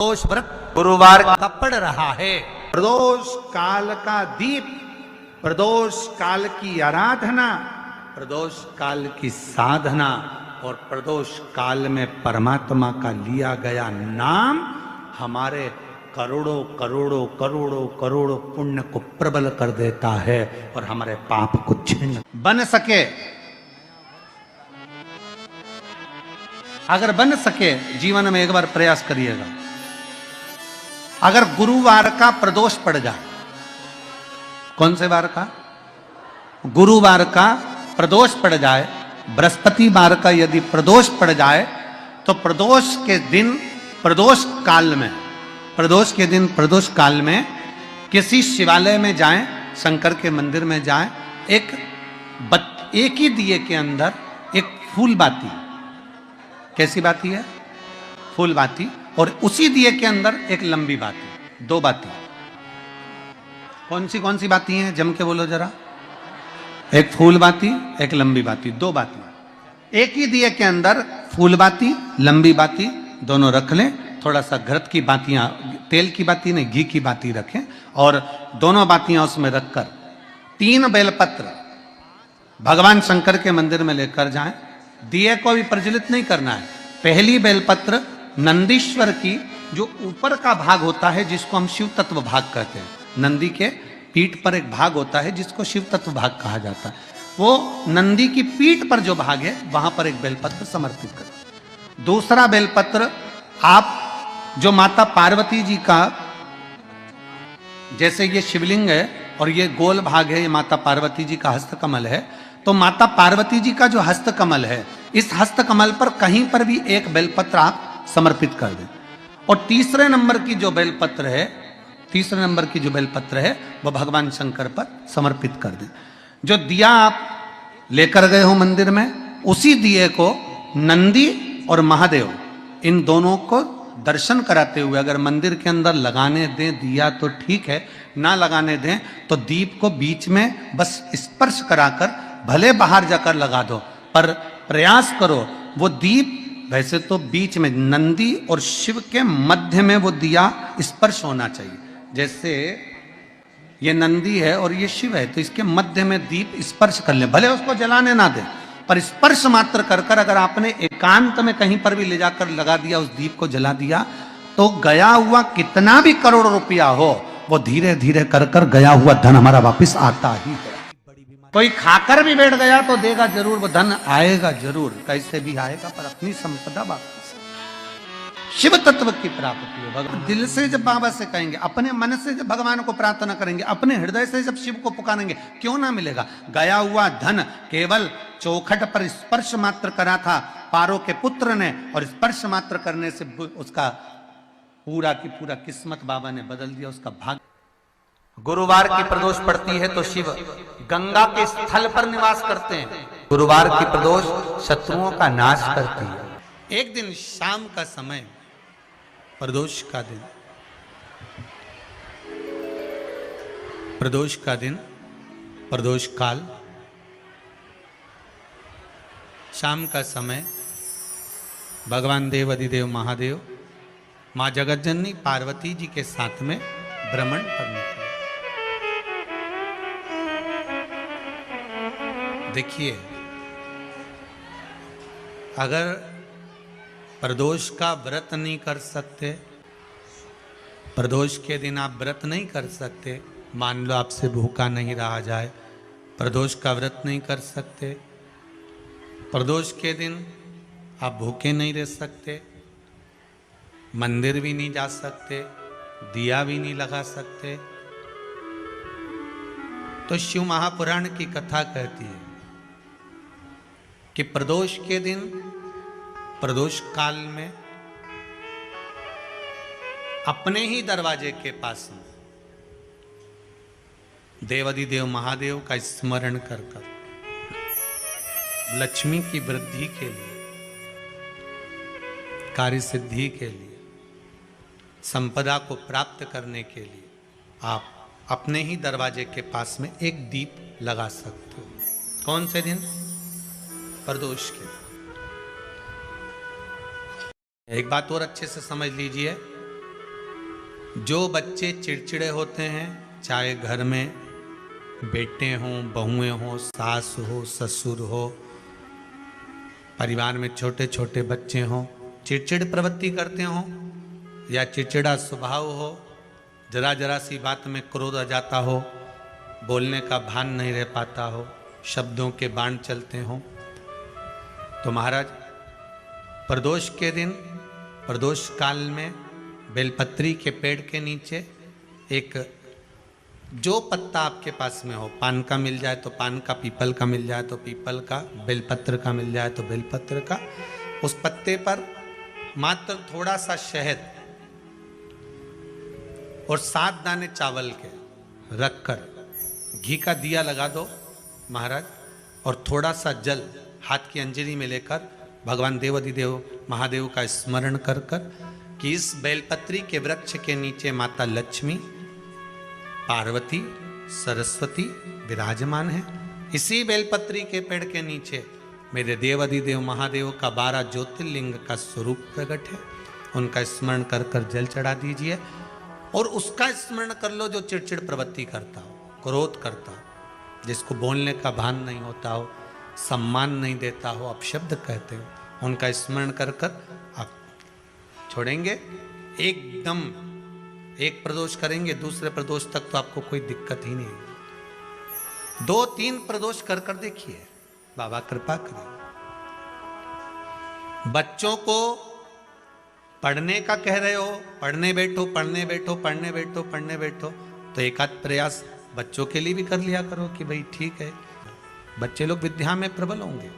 प्रदोष व्रत गुरुवार का पड़ रहा है। प्रदोष काल का दीप, प्रदोष काल की आराधना, प्रदोष काल की साधना और प्रदोष काल में परमात्मा का लिया गया नाम हमारे करोड़ों करोड़ों करोड़ों करोड़ों पुण्य को प्रबल कर देता है और हमारे पाप को छिन्न बन सके, अगर बन सके जीवन में एक बार प्रयास करिएगा। अगर गुरुवार का प्रदोष पड़ जाए, कौन से वार का? गुरुवार का प्रदोष पड़ जाए, बृहस्पतिवार का यदि प्रदोष पड़ जाए तो प्रदोष के दिन प्रदोष काल में, प्रदोष के दिन प्रदोष काल में किसी शिवालय में जाएं, शंकर के मंदिर में जाएं, एक ही दिए के अंदर एक फूल बाती, कैसी बाती है? फूल बाती, और उसी दिए के अंदर एक लंबी बाती, दो बाती। कौन सी बाती हैं? जम के बोलो जरा। एक फूल बाती, एक लंबी बाती, दो बाती। एक ही दिए के अंदर फूल बाती, लंबी बाती दोनों रख लें। थोड़ा सा घृत की बातियां, तेल की बाती नहीं, घी की बाती रखें और दोनों बातियां उसमें रखकर 3 बेलपत्र भगवान शंकर के मंदिर में लेकर जाएं। दिए को भी प्रज्वलित नहीं करना है। पहली बेलपत्र नंदीश्वर की, जो ऊपर का भाग होता है जिसको हम शिव तत्व भाग कहते हैं, नंदी के पीठ पर एक भाग होता है जिसको शिव तत्व भाग कहा जाता है, वो नंदी की पीठ पर जो भाग है वहां पर एक बेलपत्र समर्पित करें। दूसरा बेलपत्र आप जो माता पार्वती जी का, जैसे ये शिवलिंग है और ये गोल भाग है, ये माता पार्वती जी का हस्तकमल है, तो माता पार्वती जी का जो हस्तकमल है, इस हस्तकमल पर कहीं पर भी एक बेलपत्र आप समर्पित कर दें। और तीसरे नंबर की जो बेलपत्र है, तीसरे नंबर की जो बेलपत्र है वो भगवान शंकर पर समर्पित कर दें। जो दिया आप लेकर गए हो मंदिर में, उसी दिए को नंदी और महादेव इन दोनों को दर्शन कराते हुए अगर मंदिर के अंदर लगाने दें दिया तो ठीक है, ना लगाने दें तो दीप को बीच में बस स्पर्श कराकर भले बाहर जाकर लगा दो, पर प्रयास करो वो दीप, वैसे तो बीच में नंदी और शिव के मध्य में वो दिया स्पर्श होना चाहिए। जैसे ये नंदी है और ये शिव है, तो इसके मध्य में दीप स्पर्श कर ले, भले उसको जलाने ना दे, पर स्पर्श मात्र कर कर अगर आपने एकांत में कहीं पर भी ले जाकर लगा दिया, उस दीप को जला दिया, तो गया हुआ कितना भी करोड़ रुपया हो वो धीरे धीरे कर कर गया हुआ धन हमारा वापिस आता ही है। कोई खाकर भी बैठ गया तो देगा जरूर, वो धन आएगा जरूर, कैसे भी आएगा, पर अपनी संपदा वापस। शिव तत्व की प्राप्ति हो। भगवान दिल से जब बाबा से कहेंगे, अपने मन से जब भगवान को प्रार्थना करेंगे, अपने हृदय से जब शिव को पुकारेंगे, क्यों ना मिलेगा? गया हुआ धन केवल चौखट पर स्पर्श मात्र करा था पारो के पुत्र ने, और स्पर्श मात्र करने से उसका पूरा की पूरा किस्मत बाबा ने बदल दिया, उसका भाग्य। गुरुवार की प्रदोष पड़ती है तो शिव गंगा के स्थल पर निवास करते हैं। गुरुवार की प्रदोष शत्रुओं का नाश करती है। एक दिन शाम का समय, प्रदोष का दिन, प्रदोष का दिन, प्रदोष काल, शाम का समय, भगवान देव अधिदेव महादेव मां जगतजननी पार्वती जी के साथ में भ्रमण पर निकले। देखिए, अगर प्रदोष का व्रत नहीं कर सकते, प्रदोष के दिन आप व्रत नहीं कर सकते, मान लो आपसे भूखा नहीं रहा जाए, प्रदोष का व्रत नहीं कर सकते, प्रदोष के दिन आप भूखे नहीं रह सकते, मंदिर भी नहीं जा सकते, दिया भी नहीं लगा सकते, तो शिव महापुराण की कथा कहती है कि प्रदोष के दिन, प्रदोष काल में अपने ही दरवाजे के पास देवाधिदेव महादेव का स्मरण कर कर लक्ष्मी की वृद्धि के लिए, कार्य सिद्धि के लिए, संपदा को प्राप्त करने के लिए आप अपने ही दरवाजे के पास में एक दीप लगा सकते हो। कौन से दिन? प्रदोष के दिन। एक बात और अच्छे से समझ लीजिए, जो बच्चे चिड़चिड़े होते हैं, चाहे घर में बेटे हों, बहुएं हों, सास हो, ससुर हो, परिवार में छोटे छोटे बच्चे हों, चिड़चिड़ प्रवृत्ति करते हों या चिड़चिड़ा स्वभाव हो, जरा जरा सी बात में क्रोध आ जाता हो, बोलने का भान नहीं रह पाता हो, शब्दों के बाण चलते हों, तो महाराज प्रदोष के दिन, प्रदोष काल में बेलपत्री के पेड़ के नीचे एक जो पत्ता आपके पास में हो, पान का मिल जाए तो पान का, पीपल का मिल जाए तो पीपल का, बेलपत्र का मिल जाए तो बेलपत्र का, उस पत्ते पर मात्र थोड़ा सा शहद और 7 दाने चावल के रखकर घी का दिया लगा दो महाराज, और थोड़ा सा जल हाथ की अंजलि में लेकर भगवान देवाधिदेव महादेव का स्मरण कर कर कि इस बेलपत्री के वृक्ष के नीचे माता लक्ष्मी, पार्वती, सरस्वती विराजमान है। इसी बेलपत्री के पेड़ के नीचे मेरे देवाधिदेव महादेव का 12 ज्योतिर्लिंग का स्वरूप प्रकट है। उनका स्मरण कर कर जल चढ़ा दीजिए और उसका स्मरण कर लो जो चिड़चिड़ प्रवृत्ति करता हो, क्रोध करता हो, जिसको बोलने का भान नहीं होता हो, सम्मान नहीं देता हो, अपशब्द कहते हो, उनका स्मरण कर कर आप छोड़ेंगे। एकदम एक प्रदोष करेंगे, दूसरे प्रदोष तक तो आपको कोई दिक्कत ही नहीं। 2-3 प्रदोष कर कर देखिए, बाबा कृपा करें। बच्चों को पढ़ने का कह रहे हो, पढ़ने बैठो, पढ़ने बैठो, पढ़ने बैठो, पढ़ने बैठो, तो एक आध प्रयास बच्चों के लिए भी कर लिया करो कि भाई ठीक है, बच्चे लोग विद्या में प्रबल होंगे।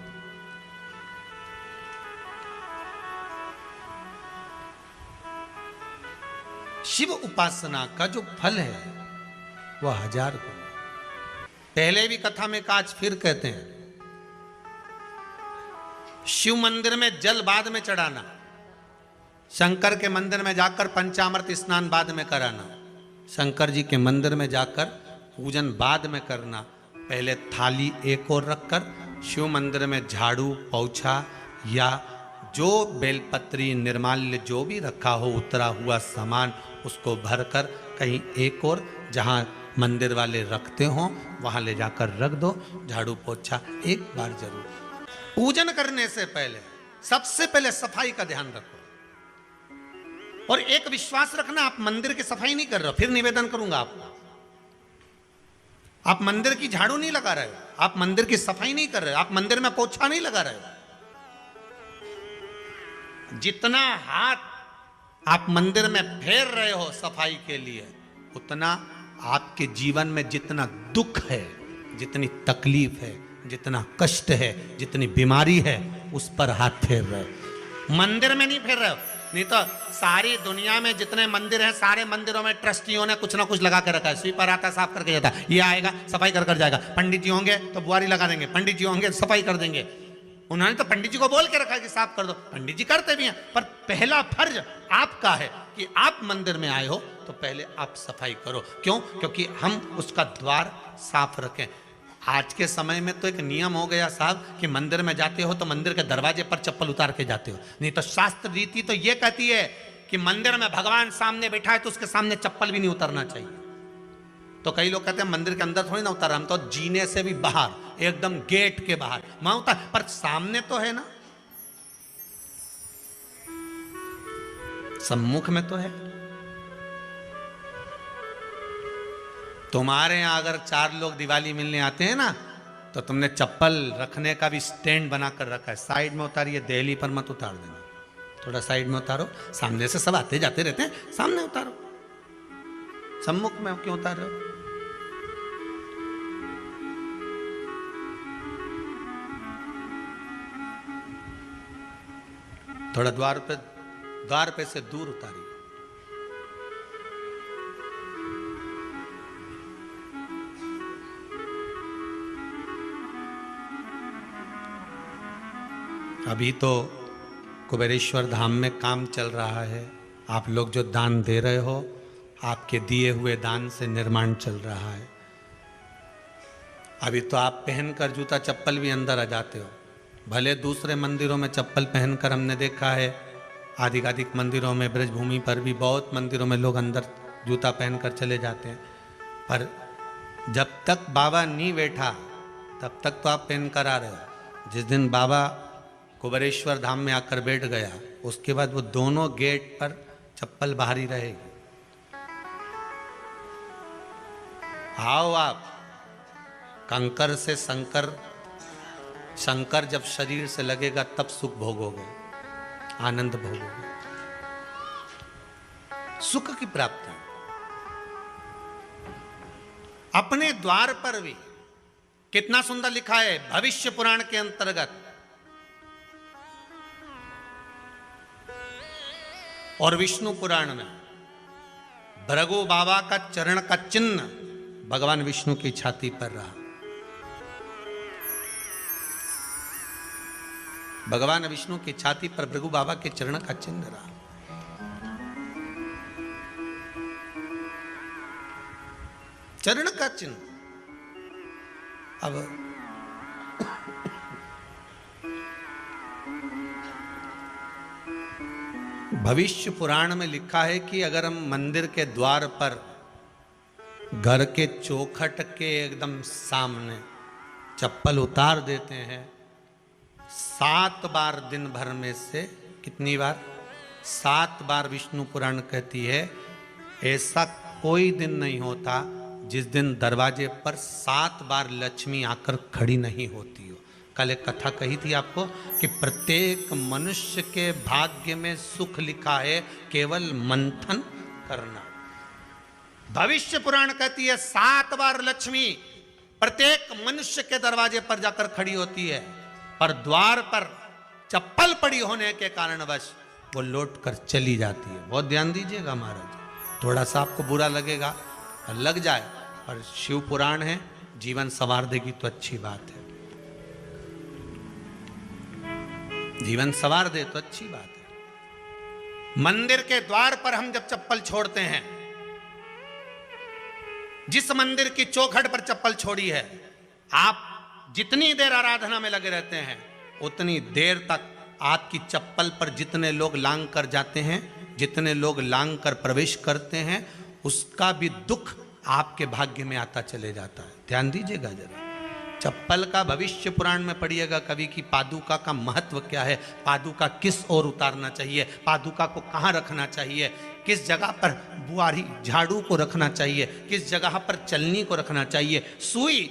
शिव उपासना का जो फल है वह 1000 गुना। पहले भी कथा में कहा, आज फिर कहते हैं, शिव मंदिर में जल बाद में चढ़ाना, शंकर के मंदिर में जाकर पंचामृत स्नान बाद में कराना, शंकर जी के मंदिर में जाकर पूजन बाद में करना, पहले थाली एक और रखकर शिव मंदिर में झाड़ू, पोछा या जो बेलपत्री, निर्माल्य जो भी रखा हो, उतरा हुआ सामान, उसको भरकर कहीं एक और जहाँ मंदिर वाले रखते हों वहाँ ले जाकर रख दो। झाड़ू पोछा एक बार जरूर। पूजन करने से पहले सबसे पहले सफाई का ध्यान रखो और एक विश्वास रखना, आप मंदिर की सफाई नहीं कर रहे हो, फिर निवेदन करूंगा आपको, आप मंदिर की झाड़ू नहीं लगा रहे हो, आप मंदिर की सफाई नहीं कर रहे हो, आप मंदिर में पोछा नहीं लगा रहे हो। जितना हाथ आप मंदिर में फेर रहे हो सफाई के लिए, उतना आपके जीवन में जितना दुख है, जितनी तकलीफ है, जितना कष्ट है, जितनी बीमारी है, उस पर हाथ फेर रहे हो, मंदिर में नहीं फेर रहे हो। नहीं तो सारी दुनिया में जितने मंदिर हैं, सारे मंदिरों में ट्रस्टियों ने कुछ ना कुछ लगा के रखा है। स्वीपर आता है, साफ करके जाता है, ये आएगा सफाई कर कर जाएगा, पंडित जी होंगे तो बुआरी लगा देंगे, पंडित जी होंगे सफाई कर देंगे। उन्होंने तो पंडित जी को बोल के रखा है कि साफ कर दो, पंडित जी करते भी हैं, पर पहला फर्ज आपका है कि आप मंदिर में आए हो तो पहले आप सफाई करो। क्यों? क्योंकि हम उसका द्वार साफ रखें। आज के समय में तो एक नियम हो गया साहब कि मंदिर में जाते हो तो मंदिर के दरवाजे पर चप्पल उतार के जाते हो, नहीं तो शास्त्र रीति तो ये कहती है कि मंदिर में भगवान सामने बैठा है तो उसके सामने चप्पल भी नहीं उतरना चाहिए। तो कई लोग कहते हैं मंदिर के अंदर थोड़ी ना उतार, हम तो जीने से भी बाहर, एकदम गेट के बाहर वहां उतार, पर सामने तो है ना, सम्मुख में तो है। तुम्हारे यहां अगर 4 लोग दिवाली मिलने आते हैं ना, तो तुमने चप्पल रखने का भी स्टैंड बनाकर रखा है, साइड में उतारिए, देहली पर मत उतार देना, थोड़ा साइड में उतारो। सामने से सब आते जाते रहते हैं, सामने उतारो, सम्मुख में क्यों उतार रहे हो? थोड़ा द्वार पे से दूर उतारिए। अभी तो कुबेरेश्वर धाम में काम चल रहा है, आप लोग जो दान दे रहे हो, आपके दिए हुए दान से निर्माण चल रहा है। अभी तो आप पहनकर जूता चप्पल भी अंदर आ जाते हो, भले दूसरे मंदिरों में चप्पल पहनकर हमने देखा है आधिकाधिक मंदिरों में, ब्रजभूमि पर भी बहुत मंदिरों में लोग अंदर जूता पहनकर चले जाते हैं, पर जब तक बाबा नहीं बैठा तब तक तो आप पहन कर आ रहे हो। जिस दिन बाबा कुबेरेश्वर धाम में आकर बैठ गया, उसके बाद वो दोनों गेट पर चप्पल बाहर ही रहेगी। आओ आप, कंकर से शंकर, शंकर जब शरीर से लगेगा तब सुख भोगोगे, आनंद भोगोगे, सुख की प्राप्ति। अपने द्वार पर भी कितना सुंदर लिखा है भविष्य पुराण के अंतर्गत, और विष्णु पुराण में भृगु बाबा का चरण का चिन्ह भगवान विष्णु की छाती पर रहा। भगवान विष्णु की छाती पर भृगु बाबा के चरण का चिन्ह रहा। चरण का चिन्ह। अब भविष्य पुराण में लिखा है कि अगर हम मंदिर के द्वार पर घर के चौखट के एकदम सामने चप्पल उतार देते हैं, 7 बार दिन भर में से, कितनी बार? 7 बार विष्णु पुराण कहती है ऐसा कोई दिन नहीं होता जिस दिन दरवाजे पर 7 बार लक्ष्मी आकर खड़ी नहीं होती हो। कल एक कथा कही थी आपको कि प्रत्येक मनुष्य के भाग्य में सुख लिखा है, केवल मंथन करना। भविष्य पुराण कहती है 7 बार लक्ष्मी प्रत्येक मनुष्य के दरवाजे पर जाकर खड़ी होती है, पर द्वार पर चप्पल पड़ी होने के कारणवश वो लौट कर चली जाती है। बहुत ध्यान दीजिएगा महाराज, थोड़ा सा आपको बुरा लगेगा, लग जाए, पर शिव पुराण है, जीवन संवार देगी तो अच्छी बात है, जीवन संवार दे तो अच्छी बात है। मंदिर के द्वार पर हम जब चप्पल छोड़ते हैं, जिस मंदिर की चौखट पर चप्पल छोड़ी है, आप जितनी देर आराधना में लगे रहते हैं उतनी देर तक आपकी चप्पल पर जितने लोग लांग कर जाते हैं, जितने लोग लांग कर प्रवेश करते हैं, उसका भी दुख आपके भाग्य में आता चले जाता है। ध्यान दीजिएगा जरा, चप्पल का भविष्य पुराण में पढ़िएगा कवि की पादुका का महत्व क्या है, पादुका किस ओर उतारना चाहिए, पादुका को कहाँ रखना चाहिए, किस जगह पर बुआरी झाड़ू को रखना चाहिए, किस जगह पर चलनी को रखना चाहिए, सुई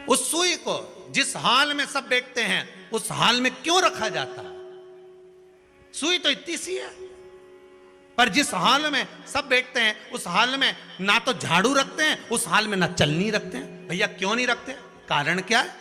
उस सुई को जिस हाल में सब बैठते हैं उस हाल में क्यों रखा जाता है? सुई तो इतनी सी है, पर जिस हाल में सब बैठते हैं उस हाल में ना तो झाड़ू रखते हैं, उस हाल में ना चलनी रखते हैं। भैया क्यों नहीं रखते? कारण क्या है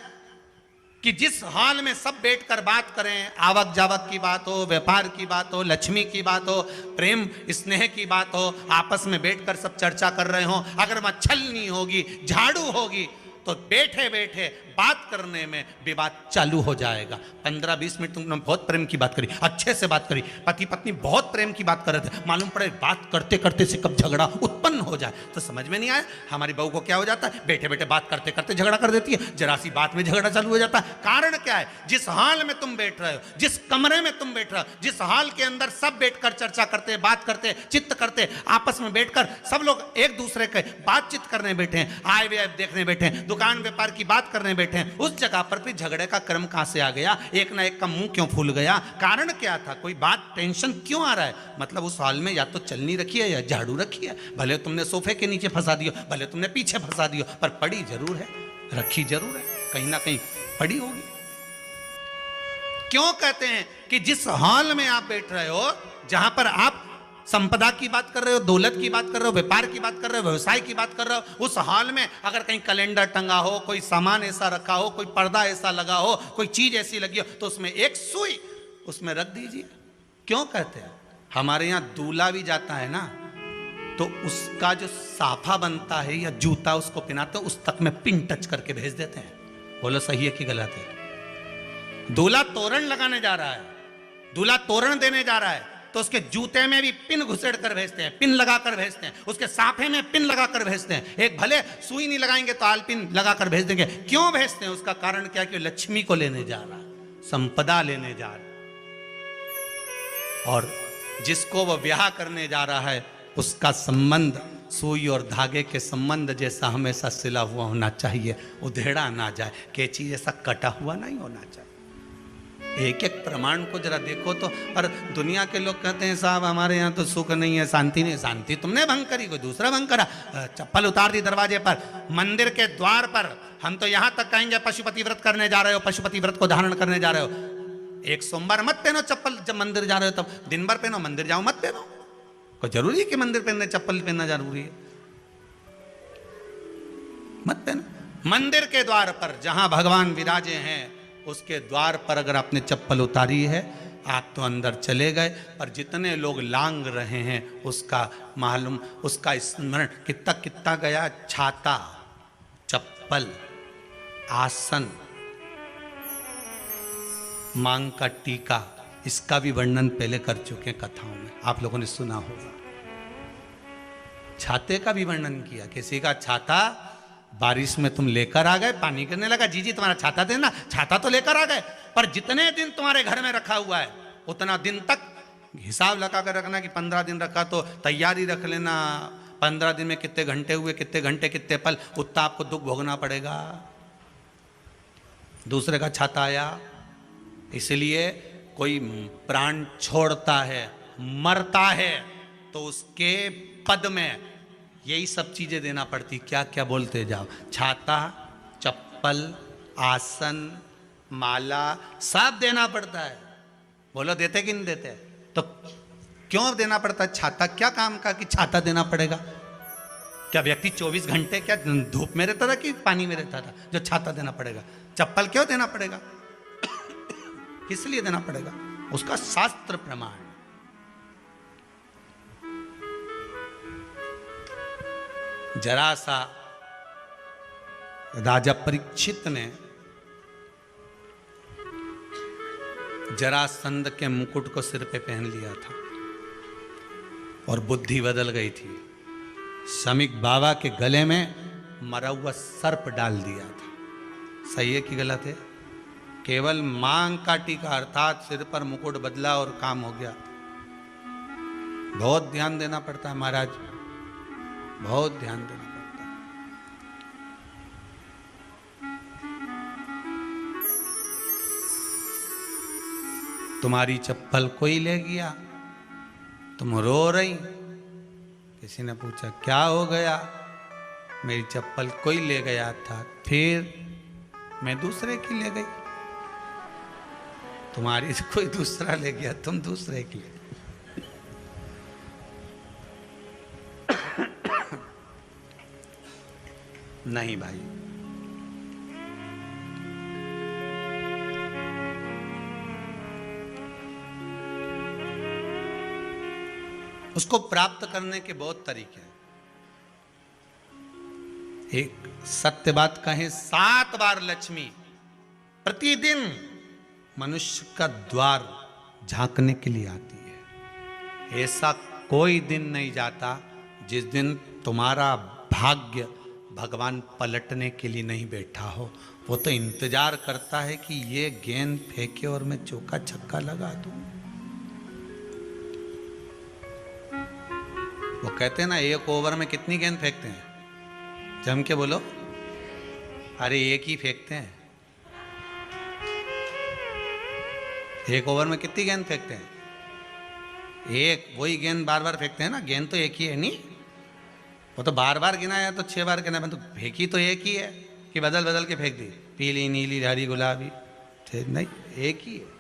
कि जिस हाल में सब बैठकर बात करें, आवक जावक की बात हो, व्यापार की बात हो, लक्ष्मी की बात हो, प्रेम स्नेह की बात हो, आपस में बैठकर सब चर्चा कर रहे हो, अगर वहां छलनी होगी, झाड़ू होगी, तो बैठे बैठे बात करने में विवाद चालू हो जाएगा। 15-20 मिनट तुमने बहुत प्रेम की बात करी, अच्छे से बात करी, पति पत्नी बहुत प्रेम की बात कर रहे थे, मालूम पड़े बात करते करते से कब झगड़ा उत्पन्न हो जाए तो समझ में नहीं आया। हमारी बहू को क्या हो जाता है, बैठे बैठे बात करते करते झगड़ा कर देती है, जरा सी बात में झगड़ा चालू हो जाता है। कारण क्या है? जिस हाल में तुम बैठ रहे हो, जिस कमरे में तुम बैठ रहे हो, जिस हाल के अंदर सब बैठकर चर्चा करते, बात करते, चित्त करते, आपस में बैठकर सब लोग एक दूसरे के बातचीत करने बैठे हैं, आय व्यय देखने बैठे हैं, दुकान व्यापार की बात करने बैठे हैं, उस जगह पर फिर झगड़े का क्रम कहां से आ गया? एक ना एक का मुंह क्यों फूल गया? कारण क्या था? कोई बात टेंशन क्यों आ रहा है? मतलब उस हाल में या तो चलनी रखी है या झाड़ू रखी है, भले तुमने सोफे के नीचे फंसा दियो, भले तुमने पीछे फंसा दियो, पर पड़ी जरूर है, रखी जरूर है, कहीं ना कहीं पड़ी होगी। क्यों कहते हैं कि जिस हाल में आप बैठ रहे हो, जहां पर आप संपदा की बात कर रहे हो, दौलत की बात कर रहे हो, व्यापार की बात कर रहे हो, व्यवसाय की बात कर रहे हो, उस हाल में अगर कहीं कैलेंडर टंगा हो, कोई सामान ऐसा रखा हो, कोई पर्दा ऐसा लगा हो, कोई चीज ऐसी लगी हो, तो उसमें एक सुई उसमें रख दीजिए। क्यों कहते हैं? हमारे यहां दूल्हा भी जाता है ना, तो उसका जो साफा बनता है या जूता उसको पहनाते हैं, उस तक में पिन टच करके भेज देते हैं। बोलो सही है कि गलत है? दूल्हा तोरण लगाने जा रहा है, दूल्हा तोरण देने जा रहा है, तो उसके जूते में भी पिन घुसेड़ कर भेजते हैं, पिन लगा कर भेजते हैं, उसके साफे में पिन लगा कर भेजते हैं। एक भले सुई नहीं लगाएंगे तो आल पिन लगा कर भेज देंगे। क्यों भेजते हैं? उसका कारण क्या? कि लक्ष्मी को लेने जा रहा है। संपदा लेने जा रहे, और जिसको वो ब्याह करने जा रहा है उसका संबंध सुई और धागे के संबंध जैसा हमेशा सिला हुआ होना चाहिए, उधेड़ा ना जाए, कैची जैसा कटा हुआ नहीं होना चाहिए। एक एक प्रमाण को जरा देखो तो। पर दुनिया के लोग कहते हैं साहब हमारे यहाँ तो सुख नहीं है, शांति नहीं। शांति तुमने भंग करी, कोई दूसरा भंग करा। चप्पल उतार दी दरवाजे पर, मंदिर के द्वार पर। हम तो यहाँ तक कहेंगे पशुपति व्रत करने जा रहे हो, पशुपति व्रत को धारण करने जा रहे हो, एक सोमवार मत पहनो चप्पल। जब मंदिर जा रहे हो तब दिन भर पहनो, मंदिर जाओ मत पहनो। कोई जरूरी है कि मंदिर पहनने चप्पल पहनना जरूरी है? मत पहनो। मंदिर के द्वार पर जहां भगवान विराजे हैं उसके द्वार पर अगर आपने चप्पल उतारी है आप तो अंदर चले गए। पर जितने लोग लांग रहे हैं उसका मालूम, उसका स्मरण कितना कितना गया। छाता, चप्पल, आसन, मांग का टीका, इसका भी वर्णन पहले कर चुके हैं कथाओं में, आप लोगों ने सुना होगा। छाते का भी वर्णन किया। किसी का छाता बारिश में तुम लेकर आ गए, पानी गिरने लगा, जी जी तुम्हारा छाता देना, छाता तो लेकर आ गए, पर जितने दिन तुम्हारे घर में रखा हुआ है उतना दिन तक हिसाब लगा कर रखना कि 15 दिन रखा तो तैयारी रख लेना। 15 दिन में कितने घंटे हुए, कितने घंटे कितने पल, उतना आपको दुख भोगना पड़ेगा। दूसरे का छाता आया, इसलिए कोई प्राण छोड़ता है, मरता है, तो उसके पद में यही सब चीजें देना पड़ती। क्या क्या बोलते जाओ, छाता, चप्पल, आसन, माला, सब देना पड़ता है। बोलो देते कि नहीं देते? तो क्यों देना पड़ता है छाता? क्या काम का कि छाता देना पड़ेगा? क्या व्यक्ति 24 घंटे क्या धूप में रहता था कि पानी में रहता था जो छाता देना पड़ेगा? चप्पल क्यों देना पड़ेगा? किस लिए देना पड़ेगा? उसका शास्त्र प्रमाण। जरा सा राजा परीक्षित ने जरासंध के मुकुट को सिर पे पहन लिया था और बुद्धि बदल गई थी। शमीक बाबा के गले में मरा हुआ सर्प डाल दिया था। सही है कि गलत है? केवल मांग का टीका अर्थात सिर पर मुकुट बदला और काम हो गया। बहुत ध्यान देना पड़ता है महाराज, बहुत ध्यान देना पड़ता है। तुम्हारी चप्पल कोई ले गया, तुम रो रही, किसी ने पूछा क्या हो गया? मेरी चप्पल कोई ले गया था, फिर मैं दूसरे की ले गई। तुम्हारी से कोई दूसरा ले गया, तुम दूसरे की ले। नहीं भाई, उसको प्राप्त करने के बहुत तरीके हैं। एक सत्य बात कहें, 7 बार लक्ष्मी प्रतिदिन मनुष्य का द्वार झांकने के लिए आती है। ऐसा कोई दिन नहीं जाता जिस दिन तुम्हारा भाग्य भगवान पलटने के लिए नहीं बैठा हो। वो तो इंतजार करता है कि ये गेंद फेंके और मैं चौका छक्का लगा दूं। वो कहते हैं ना, एक ओवर में कितनी गेंद फेंकते हैं? जम के बोलो। अरे एक ही फेंकते हैं। एक ओवर में कितनी गेंद फेंकते हैं? एक। वही गेंद बार बार फेंकते हैं ना, गेंद तो एक ही है नहीं। वो तो बार बार गिना है तो 6 बार गिना, तो फेंकी तो एक ही है कि बदल बदल के फेंक दी, पीली नीली हरी गुलाबी? नहीं, एक ही है।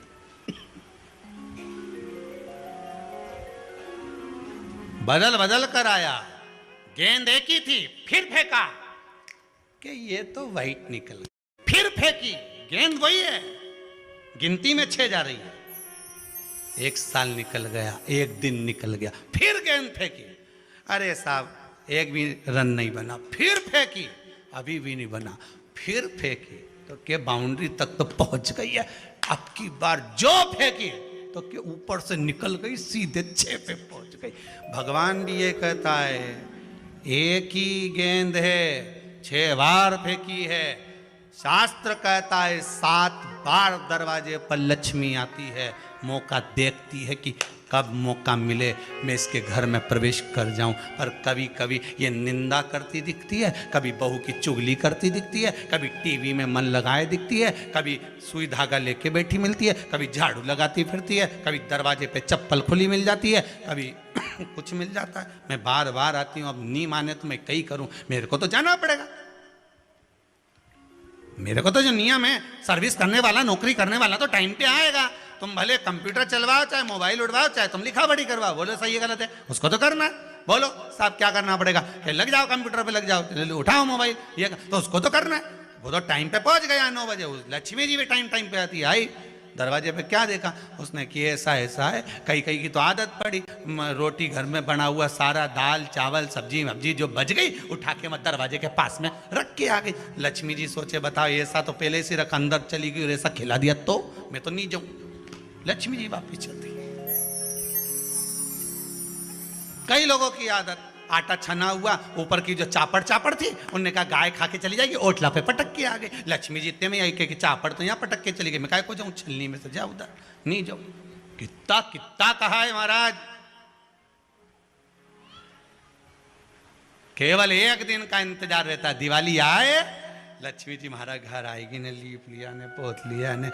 बदल बदल कर आया, गेंद एक ही थी, फिर फेंका कि ये तो वाइट निकल गई, फिर फेंकी, गेंद वही है, गिनती में 6 जा रही है। 1 साल निकल गया, 1 दिन निकल गया, फिर गेंद फेंकी। अरे साहब, एक भी रन नहीं बना, फिर फेंकी, अभी भी नहीं बना, फिर फेंकी, तो के बाउंड्री तक तो पहुंच गई है। अब की बार जो फेंकी तो के ऊपर से निकल गई, सीधे 6 पे पहुंच गई। भगवान भी ये कहता है, एक ही गेंद है, 6 बार फेंकी है, शास्त्र कहता है 7 बार दरवाजे पर लक्ष्मी आती है, मौका देखती है कि कब मौका मिले मैं इसके घर में प्रवेश कर जाऊं। पर कभी कभी ये निंदा करती दिखती है, कभी बहू की चुगली करती दिखती है, कभी टीवी में मन लगाए दिखती है, कभी सुई धागा लेके बैठी मिलती है, कभी झाड़ू लगाती फिरती है, कभी दरवाजे पे चप्पल खुली मिल जाती है, कभी कुछ मिल जाता है। मैं बार बार आती हूँ, अब नहीं माने तो मैं कई करूं, मेरे को तो जाना पड़ेगा। मेरे को तो जो नियम है, सर्विस करने वाला, नौकरी करने वाला तो टाइम पे आएगा। तुम भले कंप्यूटर चलवाओ, चाहे मोबाइल उड़वाओ, चाहे तुम लिखा पढ़ी करवाओ, बोलो सही है गलत है, उसको तो करना है। बोलो साहब क्या करना पड़ेगा, लग जाओ कंप्यूटर पे, लग जाओ, उठाओ मोबाइल, ये तो उसको तो करना है। वो तो टाइम पे पहुंच गया 9 बजे, लक्ष्मी जी भी टाइम पे आती है। आई दरवाजे पे क्या देखा उसने कि ऐसा ऐसा है। कई कई की तो आदत पड़ी, रोटी घर में बना हुआ सारा दाल चावल सब्जी वब्जी जो बच गई उठा के मैं दरवाजे के पास में रख के आ गई। लक्ष्मी जी सोचे बताओ ऐसा तो पहले से रख, अंदर चली गई और ऐसा खिला दिया तो मैं तो नहीं जाऊं। लक्ष्मी जी वापिस चलती। कई लोगों की आदत, आटा छना हुआ, ऊपर की जो चापड़ थी उनने कहा गाय खा के चली जाएगी, ओटला पे पटक के आ गए। लक्ष्मी जी इतने में आई कि चापड़ तो यहाँ पटक के चली गई, मैं काय को जाऊं, छलनी में से जा उधर, नहीं जाऊं। कितना कितना कहा है महाराज, केवल एक दिन का इंतजार रहता है, दिवाली आए लक्ष्मी जी महाराज घर आएगी ने, लीप लिया ने, पोत लिया ने,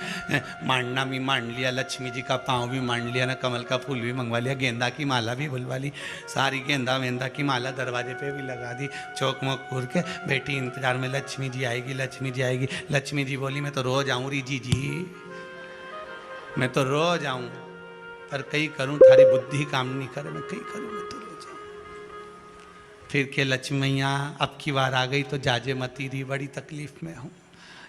मांडना भी मांड लिया, लक्ष्मी जी का पाँव भी मांड लिया ने, कमल का फूल भी मंगवा लिया, गेंदा की माला भी बुलवा ली, सारी गेंदा वेंदा की माला दरवाजे पे भी लगा दी, चौक मोक पूर के बेटी इंतजार में, लक्ष्मी जी आएगी, लक्ष्मी जी आएगी। लक्ष्मी जी बोली मैं तो रोज आऊँ री जी, मैं तो रोज आऊँ, पर कई करूँ थारी बुद्धि काम नहीं करे, मैं कई करूँ, मैं तो रोज आऊँ। फिर के लक्ष्मी मैया अब की बार आ गई तो जाजे मती रही, बड़ी तकलीफ में हूँ।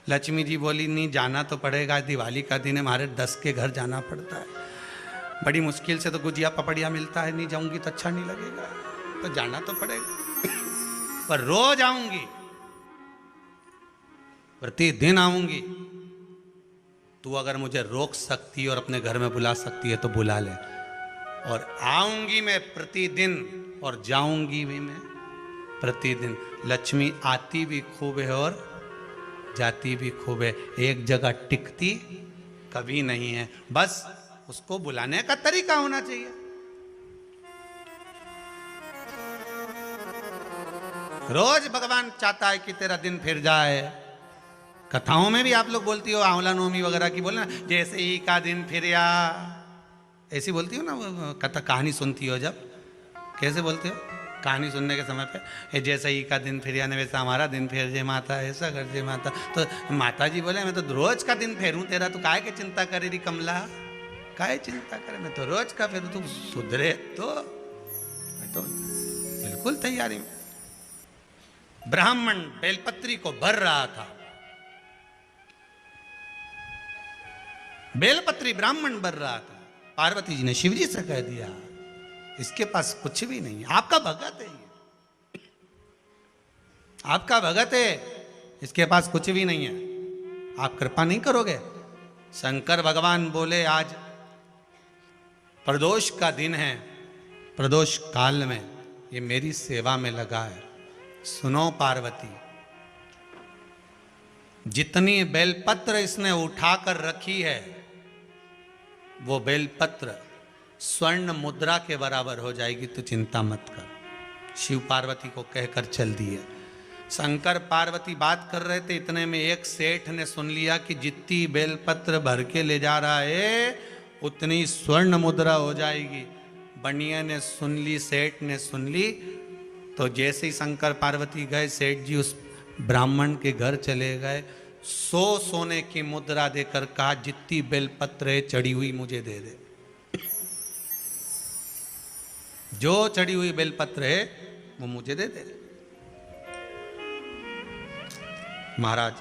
लक्ष्मी जी बोली नहीं जाना तो पड़ेगा, दिवाली का दिन है, हमारे 10 के घर जाना पड़ता है, बड़ी मुश्किल से तो गुजिया पपड़िया मिलता है, नहीं जाऊंगी तो अच्छा नहीं लगेगा, तो जाना तो पड़ेगा, पर रोज आऊंगी, प्रतिदिन आऊंगी। तू अगर मुझे रोक सकती और अपने घर में बुला सकती है तो बुला ले, और आऊंगी मैं प्रतिदिन और जाऊंगी भी मैं प्रतिदिन। लक्ष्मी आती भी खूब है और जाती भी खूब है, एक जगह टिकती कभी नहीं है, बस उसको बुलाने का तरीका होना चाहिए। रोज भगवान चाहता है कि तेरा दिन फिर जाए। कथाओं में भी आप लोग बोलती हो, आंवला नवमी वगैरह की बोले ना, जैसे ही का दिन फिर या, ऐसी बोलती हो ना कथा, कहानी सुनती हो जब, कैसे बोलते हो कहानी सुनने के समय पे, जैसे ही का दिन फिर या वैसा हमारा दिन फेर जे माता, ऐसा कर जे माता। तो माता जी बोले मैं तो रोज का दिन फेरूं तेरा, तू काहे के चिंता करे री कमला, काहे चिंता करे, मैं तो रोज का फेरूं, तू सुधरे तो मैं तो बिल्कुल तैयारी में। ब्राह्मण बेलपत्री को भर रहा था, बेलपत्री ब्राह्मण भर रहा था, पार्वती जी ने शिव जी से कह दिया इसके पास कुछ भी नहीं है, आपका भगत है ये, आपका भगत है, इसके पास कुछ भी नहीं है, आप कृपा नहीं करोगे। शंकर भगवान बोले आज प्रदोष का दिन है, प्रदोष काल में ये मेरी सेवा में लगा है। सुनो पार्वती, जितनी बेलपत्र इसने उठाकर रखी है वो बेलपत्र स्वर्ण मुद्रा के बराबर हो जाएगी, तो चिंता मत कर। शिव पार्वती को कहकर चल दिए। शंकर पार्वती बात कर रहे थे, इतने में एक सेठ ने सुन लिया कि जितनी बेलपत्र भर के ले जा रहा है उतनी स्वर्ण मुद्रा हो जाएगी। बनिया ने सुन ली, सेठ ने सुन ली, तो जैसे ही शंकर पार्वती गए, सेठ जी उस ब्राह्मण के घर चले गए, 100 सोने की मुद्रा देकर कहा जितनी बेलपत्र है चढ़ी हुई मुझे दे दे, जो चढ़ी हुई बेलपत्र है वो मुझे दे दे। महाराज